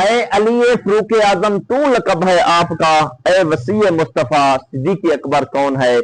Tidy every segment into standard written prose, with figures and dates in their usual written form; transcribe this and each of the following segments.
اے علی فروخ اعظم تو لقب ہے آپ کا، اے وسیع مصطفیٰ صدیق اکبر کون ہے؟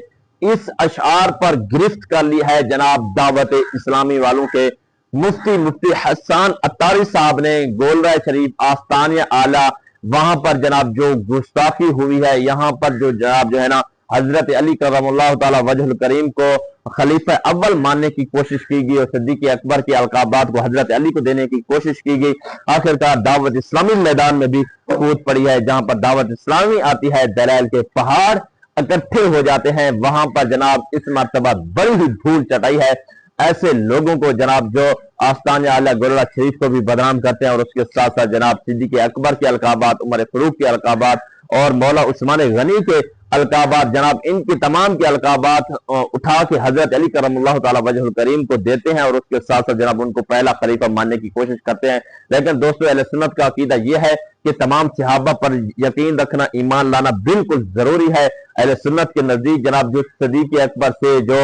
اس اشعار پر گرفت کر لی ہے جناب دعوت اسلامی والوں کے مفتی حسان عطاری صاحب نے گولرہ شریف آستانیہ اعلیٰ، وہاں پر جناب جو گستاخی ہوئی ہے، یہاں پر جو جناب جو ہے نا حضرت علی کرم اللہ تعالی وجہ الکریم کو خلیفہ اول ماننے کی کوشش کی گئی اور صدیق اکبر کے القابات کو حضرت علی کو دینے کی کوشش کی گئی، آخرکار دعوت اسلامی میدان میں بھی کود پڑی ہے، جہاں پر دعوت اسلامی آتی ہے دلائل کے پہاڑ اکٹھے ہو جاتے ہیں، وہاں پر جناب اس مرتبہ بڑی ہی دھول چٹائی ہے۔ ایسے لوگوں کو جناب جو آستانیہ اعلیٰ گولرہ شریف کو بھی بدنام کرتے ہیں اور اس کے ساتھ ساتھ جناب صدیق اکبر کے القابات، عمر فاروق کے القابات اور مولا عثمان غنی کے القابات، جناب ان کی تمام کے القابات اٹھا کے حضرت علی کرم اللہ تعالی وجہ الکریم کو دیتے ہیں اور اس کے ساتھ ساتھ جناب ان کو پہلا خلیفہ ماننے کی کوشش کرتے ہیں۔ لیکن دوستو اہل سنت کا عقیدہ یہ ہے کہ تمام صحابہ پر یقین رکھنا، ایمان لانا بالکل ضروری ہے۔ اہل سنت کے نزدیک جناب جو صدیق اکبر سے، جو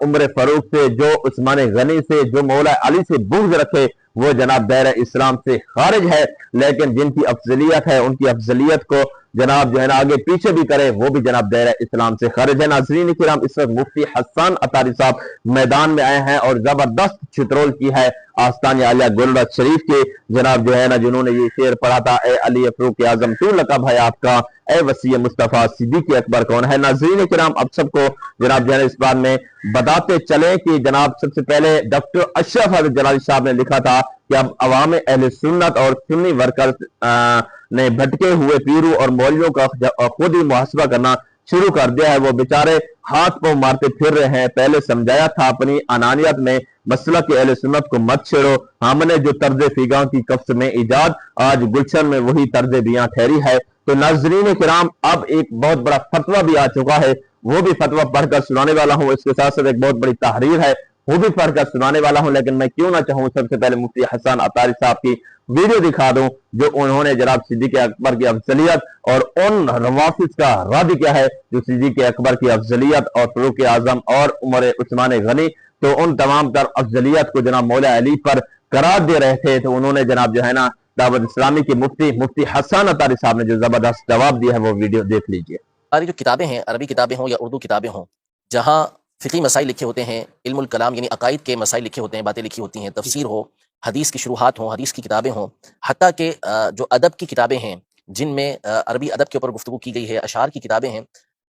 عمر فاروق سے، جو عثمان غنی سے، جو مولا علی سے بغض رکھے وہ جناب دائرہ اسلام سے خارج ہے، لیکن جن کی افضلیت ہے ان کی افضلیت کو جناب جو ہے نا آگے پیچھے بھی کرے وہ بھی جناب دائرہ اسلام سے خارج ہے۔ ناظرین کرام، اس وقت مفتی حسان عطاری صاحب میدان میں آئے ہیں اور زبردست چترول کی ہے آستانیہ اعلیٰ گولرہ شریف کے، جناب جو ہے نا جنہوں نے یہ شعر پڑھا تھا، اے علی فروخ اعظم تو لقب ہے آپ کا، اے وسیع مصطفیٰ صدیق اکبر کون ہے؟ ناظرین کرام، اب سب کو جناب جو ہے اس بات میں بتاتے چلیں کہ جناب سب سے پہلے ڈاکٹر اشرف حضرت جلالی صاحب نے لکھا تھا کہ اب عوام اہل سنت اور سنی ورکرز نے بھٹکے ہوئے پیرو اور مولویوں کا خود ہی محاسبہ کرنا شروع کر دیا ہے، وہ بیچارے ہاتھ پاؤں مارتے پھر رہے ہیں۔ پہلے سمجھایا تھا اپنی انانیت میں مسلک کے اہل سنت کو مت چھیڑو، ہم نے جو طرز فیگاں کی کفس میں ایجاد، آج گلشن میں وہی طرز بیاں ٹھہری ہے۔ تو ناظرین کرام، اب ایک بہت بڑا فتویٰ بھی آ چکا ہے، وہ بھی فتویٰ پڑھ کر سنانے والا ہوں، اس کے ساتھ ساتھ ایک بہت بڑی تحریر ہے وہ بھی پڑھ کر سنانے والا ہوں، لیکن میں کیوں نہ چاہوں سب سے پہلے مفتی حسان عطاری صاحب کی ویڈیو دکھا دوں جو انہوں نے جناب صدیق اکبر کی افضلیت اور ان روافض کا رد کیا ہے جو صدیق اکبر کی افضلیت اور فاروق اعظم اور عمر عثمان غنی تو ان تمام تر افضلیت کو جناب مولا علی پر قرار دے رہے تھے، تو انہوں نے جناب جو ہے نا دعوت اسلامی کے مفتی حسان عطاری صاحب نے جو زبردست جواب دیا ہے وہ ویڈیو دیکھ لیجئے۔ ہماری جو کتابیں ہیں، عربی کتابیں ہوں یا اردو کتابیں ہوں، جہاں فقہی مسائل لکھے ہوتے ہیں، علم الکلام یعنی عقائد کے مسائل لکھے ہوتے ہیں، باتیں لکھی ہوتی ہیں، تفسیر ہو، حدیث کی شروحات ہوں، حدیث کی کتابیں ہوں، حتیٰ کہ جو ادب کی کتابیں ہیں جن میں عربی ادب کے اوپر گفتگو کی گئی ہے، اشعار کی کتابیں ہیں،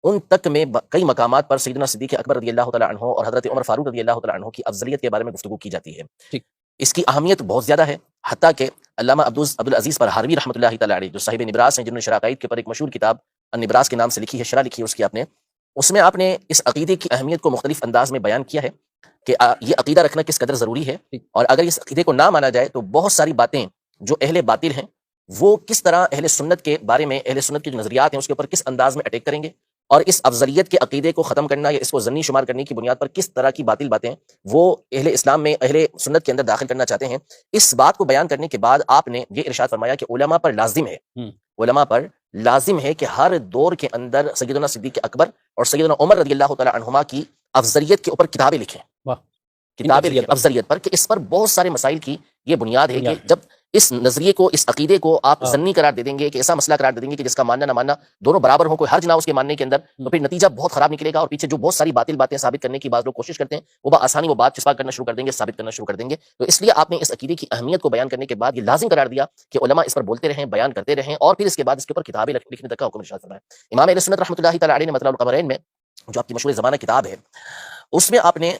ان تک میں کئی مقامات پر سیدنا صدیق اکبر رضی اللہ تعالیٰ عنہ اور حضرت عمر فاروق رضی اللہ تعالیٰ عنہ کی افضلیت کے بارے میں گفتگو کی جاتی ہے۔ اس کی اہمیت بہت زیادہ ہے، حتیٰ کہ علامہ عبدالعزیز فرہاروی رحمۃ اللہ تعالیٰ علیہ جو صاحب نبراس ہیں، جنہوں نے شرح عقائد کے اوپر ایک مشہور کتاب النبراس کے نام سے لکھی ہے، شرح لکھی ہے اس کی آپ نے، اس میں آپ نے اس عقیدے کی اہمیت کو مختلف انداز میں بیان کیا ہے کہ یہ عقیدہ رکھنا کس قدر ضروری ہے، اور اگر اس عقیدے کو نہ مانا جائے تو بہت ساری باتیں جو اہل باطل ہیں وہ کس طرح اہل سنت کے بارے میں، اہل سنت کے جو نظریات ہیں اس کے اوپر کس انداز میں اٹیک کریں گے، اور اس افضلیت کے عقیدے کو ختم کرنا یا اس کو ضمنی شمار کرنے کی بنیاد پر کس طرح کی باطل باتیں وہ اہل اسلام میں، اہل سنت کے اندر داخل کرنا چاہتے ہیں۔ اس بات کو بیان کرنے کے بعد آپ نے یہ ارشاد فرمایا کہ علماء پر لازم ہے، علماء پر لازم ہے کہ ہر دور کے اندر سیدنا صدیق اکبر اور سیدنا عمر رضی اللہ تعالی عنہما کی افضلیت کے اوپر کتابیں لکھیں، کتابیں لکھیں افضلیت پر، کہ اس پر بہت سارے مسائل کی یہ بنیاد ہے کہ جب اس نظریے کو، اس عقیدے کو آپ ضمنی قرار دے دیں گے، کہ ایسا مسئلہ قرار دے دیں گے کہ جس کا ماننا نہ ماننا دونوں برابر ہوں، کوئی حرج نہ اس کے ماننے کے اندر، تو پھر نتیجہ بہت خراب نکلے گا، اور پیچھے جو بہت ساری باطل باتیں ثابت کرنے کی بعض لوگ کوشش کرتے ہیں وہ بآسانی وہ بات چسپا کرنا شروع کر دیں گے، ثابت کرنا شروع کر دیں گے۔ تو اس لیے آپ نے اس عقیدے کی اہمیت کو بیان کرنے کے بعد یہ لازم قرار دیا کہ علماء اس پر بولتے رہیں، بیان کرتے رہیں، اور پھر اس کے بعد اس کے اوپر کتابیں لکھنے تک کا حکم ارشاد فرمایا۔ امام اہل سنت رحمۃ اللہ تعالی علیہ نے مطلع القمرین میں جو آپ کی مشہور زمانہ کتاب ہے، اس میں آپ نے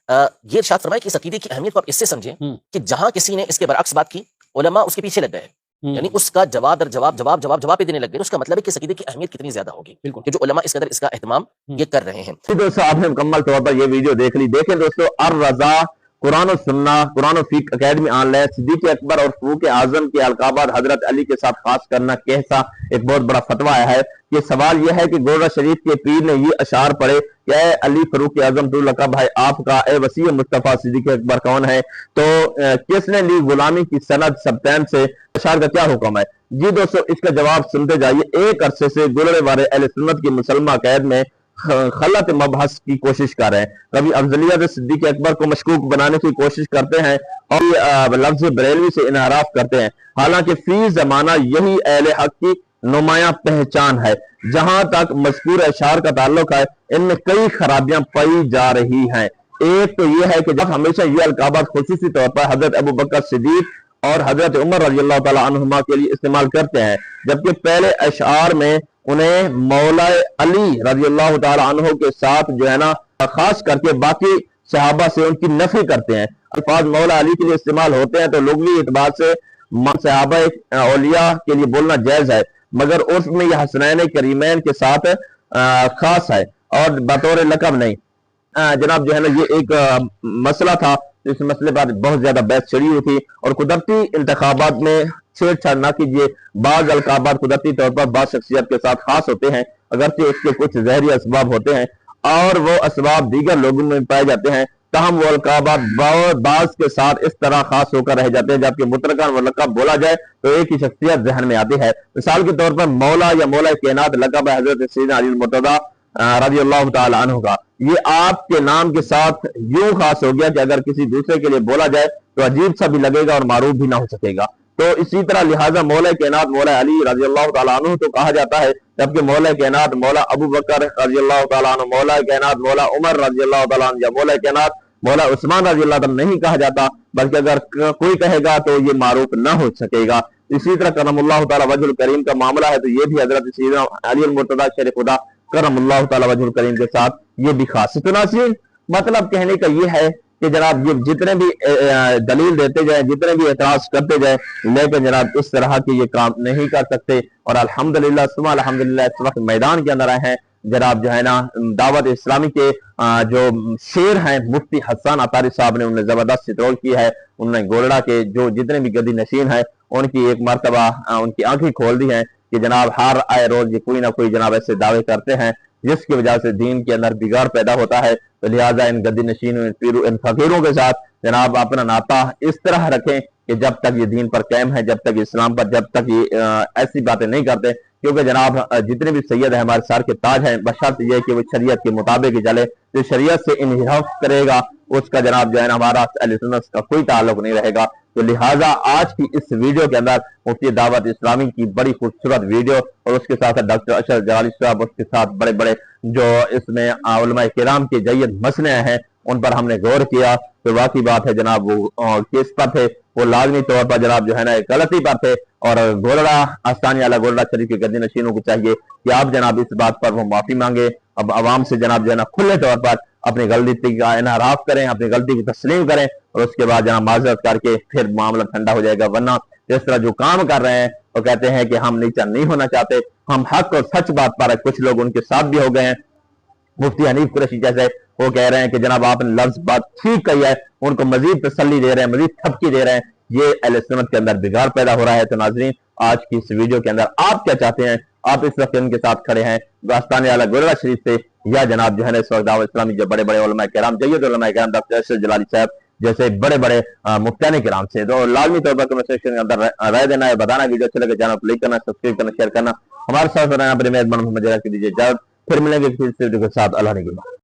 یہ ارشاد فرمایا کہ اس عقیدے کی اہمیت کو آپ اس سے سمجھیں کہ جہاں کسی نے اس کے برعکس بات کی، علماء اس کے پیچھے لگ گئے، یعنی اس کا جواب در جواب پہ دینے لگ گئے، اس کا مطلب ہے کہ اس عقیدے کی اہمیت کتنی زیادہ ہوگی کہ جو علماء اس قدر اس کا اہتمام یہ کر رہے ہیں۔ دوستو آپ نے مکمل طور پر یہ ویڈیو دیکھ لی۔ دیکھیں دوستو، الرضا قرآن و سنہ، قرآن و فقہ اکیڈمی آن لائن، صدیق اکبر اور فاروق اعظم کے القابات حضرت علی کے ساتھ خاص کرنا کیسا ایک بہت بڑا فتویٰ آیا ہے۔ یہ سوال یہ ہے کہ گولرہ شریف کے پیر نے یہ اشعار پڑھے کہ اے علی فاروق اعظم تو لقب ہے آپ کا، اے وسیع مصطفیٰ صدیق اکبر کون ہے؟ تو کس نے لی غلامی کی سند سبتین سے؟ اشعار کا کیا حکم ہے؟ جی دوستو، اس کا جواب سنتے جائیے۔ ایک عرصے سے گزرنے والے اہل سنت کی مسلمہ عقائد میں خلط مبحث کی کوشش کر رہے ہیں، کبھی افضلیت صدیق اکبر کو مشکوک بنانے کی کوشش کرتے ہیں اور لفظ بریلوی سے انحراف کرتے ہیں، حالانکہ فی زمانہ یہی اہل حق کی نمایاں پہچان ہے۔ جہاں تک مذکور اشعار کا تعلق ہے، ان میں کئی خرابیاں پائی جا رہی ہیں۔ ایک تو یہ ہے کہ جب ہمیشہ یہ القابات خصوصی طور پر حضرت ابو بکر صدیق اور حضرت عمر رضی اللہ تعالیٰ عنہما کے لیے استعمال کرتے ہیں، جبکہ پہلے اشعار میں انہیں مولا علی رضی اللہ تعالیٰ عنہ کے ساتھ جو ہے نا خاص کر کے باقی صحابہ سے ان کی نفی کرتے ہیں۔ الفاظ مولا علی کے لیے استعمال ہوتے ہیں تو لغوی اعتبار سے صحابہ اولیاء کے لیے بولنا جائز ہے، مگر عرف میں یہ حسنین کریمین کے ساتھ خاص ہے اور بطور لقب نہیں۔ جناب جو ہے نا یہ ایک مسئلہ تھا، اس مسئلے پر بہت زیادہ بحث چھڑی ہوئی تھی، اور قدرتی انتخابات میں چھیڑ چھاڑ نہ کیجیے۔ بعض القابات قدرتی طور پر بعض شخصیت کے ساتھ خاص ہوتے ہیں، اگرچہ اس کے کچھ زہری اسباب ہوتے ہیں اور وہ اسباب دیگر لوگوں میں پائے جاتے ہیں، تاہم وہ القابات بعض کے ساتھ اس طرح خاص ہو کر رہ جاتے ہیں جبکہ مطلقاً وہ لقب بولا جائے تو ایک ہی شخصیت ذہن میں آتی ہے۔ مثال کے طور پر مولا یا مولا کائنات لقب ہے حضرت سیدنا علی المرتضیٰ رضی اللہ تعالی عنہ کا، یہ آپ کے نام کے ساتھ یوں خاص ہو گیا کہ اگر کسی دوسرے کے لیے بولا جائے تو عجیب سا بھی لگے گا اور معروف بھی نہ ہو سکے گا۔ تو اسی طرح لہٰذا مولا کائنات مولا علی رضی اللہ تعالیٰ عنہ تو کہا جاتا ہے، جبکہ مولا کائنات مولا ابو بکر رضی اللہ تعالیٰ عنہ، مولا کائنات مولا عمر رضی اللہ تعالیٰ عنہ یا مولا کائنات مولا عثمان رضی اللہ تعالیٰ نہیں کہا جاتا، بلکہ اگر کوئی کہے گا تو یہ معروف نہ ہو سکے گا۔ اسی طرح کرم اللہ تعالیٰ وجہ الکریم کا معاملہ ہے تو یہ بھی حضرت سیدنا علی المرتضیٰ شیر خدا کرم اللہ تعالیٰ وجہ الکریم کے ساتھ یہ بھی خاص۔ تو ناظرین مطلب کہنے کا یہ ہے کہ جناب یہ جتنے بھی دلیل دیتے جائیں، جتنے بھی اعتراض کرتے جائیں، لیکن جناب اس طرح کے یہ کام نہیں کر سکتے، اور الحمدللہ ثم الحمدللہ اس وقت میدان کے اندر آئے ہیں جناب جو ہے نا دعوت اسلامی کے جو شیر ہیں مفتی حسان عطاری صاحب نے انہیں زبردست سٹرول کی ہے، انہوں نے گولڑا کے جو جتنے بھی گدی نشین ہیں ان کی ایک مرتبہ ان کی آنکھیں کھول دی ہیں کہ جناب ہر آئے روز یہ کوئی نہ کوئی جناب ایسے دعوے کرتے ہیں جس کی وجہ سے دین کے اندر بگاڑ پیدا ہوتا ہے، تو لہٰذا ان گدی نشینوں ان فقیروں کے ساتھ جناب اپنا ناطہ اس طرح رکھیں کہ جب تک یہ دین پر قائم ہے، جب تک اسلام پر، جب تک یہ ایسی باتیں نہیں کرتے، کیونکہ جناب جتنے بھی سید ہیں ہمارے سر کے تاج ہیں، بشرط یہ کہ وہ شریعت کے مطابق ہی چلے، جو شریعت سے انحراف کرے گا اس کا جناب جو ہے نا ہمارا اہل سنت کا کوئی تعلق نہیں رہے گا۔ تو لہٰذا آج کی اس ویڈیو کے اندر مفتی دعوت اسلامی کی بڑی خوبصورت ویڈیو، اور اس کے ساتھ ڈاکٹر اشرف جلالی صاحب، اس کے ساتھ بڑے بڑے جو اس میں علماء کرام کے جید مسئلے ہیں ان پر ہم نے غور کیا، تو واقعی بات ہے جناب وہ کس پر تھے، وہ لازمی طور پر جناب جو ہے نا غلطی پر تھے، اور گولڑا آستانی والا گولڑا شریف کے گدی نشینوں کو چاہیے کہ آپ جناب اس بات پر وہ معافی مانگے، اب عوام سے جناب جو ہے نا کھلے طور پر اپنی غلطی کا انحراف کریں، اپنی غلطی کی تسلیم کریں، اور اس کے بعد جناب معذرت کر کے پھر معاملہ ٹھنڈا ہو جائے گا۔ ورنہ جس طرح جو کام کر رہے ہیں وہ کہتے ہیں کہ ہم نیچا نہیں ہونا چاہتے، ہم حق اور سچ بات پر ہے، کچھ لوگ ان کے ساتھ بھی ہو گئے ہیں، مفتی حنیف قریشی جیسے وہ کہہ رہے ہیں کہ جناب آپ نے لفظ بات ٹھیک کہی ہے، ان کو مزید تسلی دے رہے ہیں، مزید تھپکی دے رہے ہیں، یہ اہل سنت کے اندر بگاڑ پیدا ہو رہا ہے۔ تو ناظرین آج کی اس ویڈیو کے اندر آپ کیا چاہتے ہیں؟ آپ اس وقت ان کے ساتھ کھڑے ہیں آستانے والا گولڑا شریف سے، یا جناب جو ہے نا اس وقت دعوت اسلامی جو بڑے بڑے علماء کرام، جید علماء کرام ڈاکٹر اشرف جلالی صاحب جیسے بڑے بڑے مفتیان کرام سے، تو لازمی طور پر کمنٹ سیکشن کے اندر رائے دینا ہے، بتانا، ویڈیو اچھے لگے چینل کو لائک کرنا، سبسکرائب کرنا، شیئر کرنا، ہمارے ساتھ رہنا، اپنے میزبان محمد جلال کی دیجیے اجازت، پھر ملیں گے کسی ویڈیو کے ساتھ، اللہ نگہبان۔